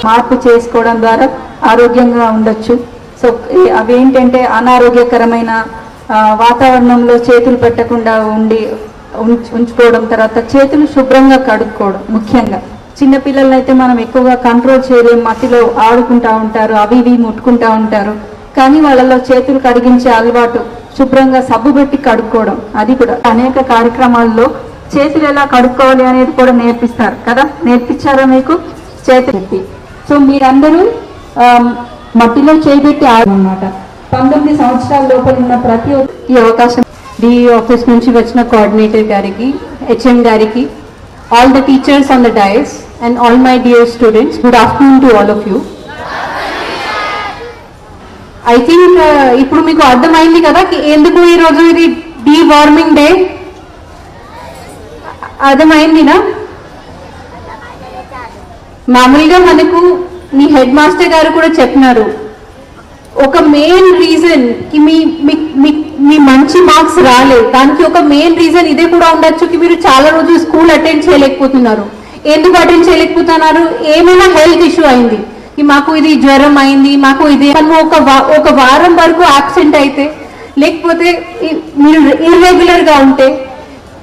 మార్పు చేసుకోవడం ద్వారా ఆరోగ్యంగా ఉండొచ్చు. సో అవేంటంటే అనారోగ్యకరమైన వాతావరణంలో చేతులు పెట్టకుండా ఉంచుకోవడం, తర్వాత చేతులు శుభ్రంగా కడుక్కోవడం. ముఖ్యంగా చిన్నపిల్లలను అయితే మనం ఎక్కువగా కంట్రోల్ చేయలేం, మట్టిలో ఆడుకుంటూ ఉంటారు, అవి ఇవి ముట్టుకుంటూ ఉంటారు. కానీ వాళ్ళలో చేతులు కడిగించే అలవాటు, శుభ్రంగా సబ్బు పెట్టి కడుక్కోవడం, అది కూడా అనేక కార్యక్రమాల్లో చేతులు ఎలా కడుక్కోవాలి అనేది కూడా నేర్పిస్తారు కదా. నేర్పించారా మీకు చేతులు పెట్టి? సో మీరందరూ మట్టిలో చేపెట్టి ఆడనమాట. 19 సంవత్సరాల లోపల ఉన్న ప్రతి ఒక్కరికి అవకాశం. డిఈ ఆఫీస్ నుంచి వచ్చిన కోఆర్డినేటర్ గారికి, హెచ్ఎం గారికి, all the teachers on the dais and all my dear students, good afternoon to all of you. I think ఇప్పుడు మీకు అర్థమైంది కదా ఎందుకు ఈ రోజు ఇది డీ వార్మింగ్ డే. అర్థమైందినా? మామూలుగా మనకు మీ హెడ్ మాస్టర్ గారు కూడా చెప్పినారు, ఒక మెయిన్ రీజన్ కి మీ మంచి మార్క్స్ రాలేదు, దానికి ఒక మెయిన్ రీజన్ ఇదే కూడా ఉండొచ్చు కి మీరు చాలా రోజులు స్కూల్ అటెండ్ చేయలేకపోతున్నారు. ఎందుకు అటెండ్ చేయలేకపోతున్నారు? ఏమైనా హెల్త్ ఇష్యూ అయింది, మాకు ఇది జ్వరం అయింది, మాకు ఇది ఒక వారం వరకు యాబ్సెంట్ అయితే, లేకపోతే మీరు ఇర్రెగ్యులర్ గా ఉంటే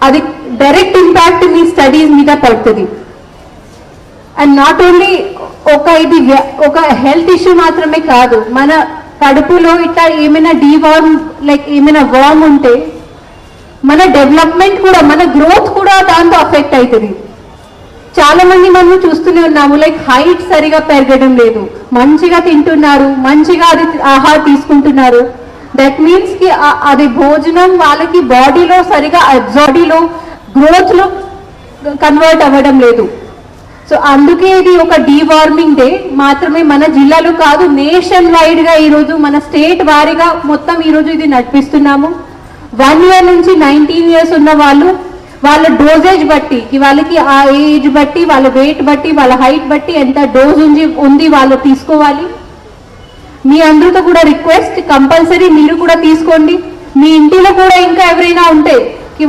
అది డైరెక్ట్ ఇంపాక్ట్ మీ స్టడీస్ మీద పడుతుంది. అండ్ నాట్ ఓన్లీ ఒక హెల్త్ ఇష్యూ మాత్రమే కాదు, మన కడుపులో ఇట్లా ఏమైనా డీవార్మ్ లైక్ ఏమైనా వార్మ్ ఉంటే మన డెవలప్మెంట్ కూడా, మన గ్రోత్ కూడా దాంతో అఫెక్ట్ అవుతుంది. చాలా మంది మనం చూస్తూనే ఉన్నాము, లైక్ హైట్ సరిగా పెరగడం లేదు, మంచిగా తింటున్నారు, మంచిగా అది ఆహారం తీసుకుంటున్నారు. దట్ మీన్స్ కి అది భోజనం వాళ్ళకి బాడీలో సరిగా బాడీలో గ్రోత్ లో కన్వర్ట్ అవ్వడం లేదు. సో అందుకే ఇది ఒక డీవార్మింగ్ డే మాత్రమే మన జిల్లాలో కాదు, నేషన్ వైడ్ గా ఈరోజు మన స్టేట్ వారీగా మొత్తం ఈరోజు ఇది నడిపిస్తున్నాము. 1 year నుంచి 19 years ఉన్న వాళ్ళు వాళ్ళ డోసేజ్ బట్టి, వాళ్ళకి ఆ ఏజ్ బట్టి, వాళ్ళ వెయిట్ బట్టి, వాళ్ళ హైట్ బట్టి ఎంత డోస్ ఉంది వాళ్ళు తీసుకోవాలి. మీ అందరితో కూడా రిక్వెస్ట్, కంపల్సరీ మీరు కూడా తీసుకోండి. మీ ఇంటిలో కూడా ఇంకా ఎవరైనా ఉంటే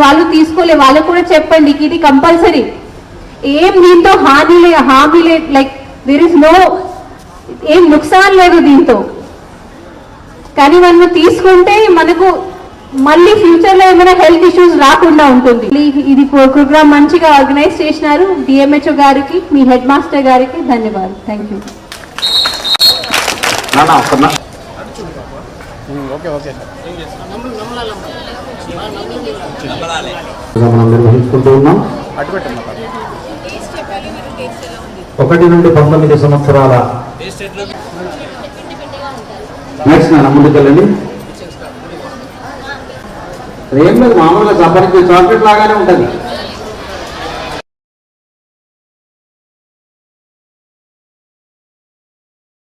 వాళ్ళు తీసుకోలే వాళ్ళకు కూడా చెప్పండి ఇది కంపల్సరీ. ఏం దీంతో హామీ లేదు, లైక్ దేర్ ఇస్ నో ఏం నుక్సాన్ లేదు దీంతో. కానీ మనం తీసుకుంటే మనకు మళ్ళీ ఫ్యూచర్ లో ఏమైనా హెల్త్ ఇష్యూస్ రాకుండా ఉంటుంది. ఇది ప్రోగ్రామ్ మంచిగా ఆర్గనైజ్ చేసినారు. డిఎంహెచ్ఓ గారికి, మీ హెడ్ మాస్టర్ గారికి ధన్యవాదాలు. Thank you. నిర్వహించుకుంటూ ఉన్నాం. 1 నుండి 19 సంవత్సరాల నెక్స్ట్ ముందుకెళ్ళండి. ఏం లేదు, మామూలుగా సంపాదించే చాక్లెట్ లాగానే ఉంటుంది.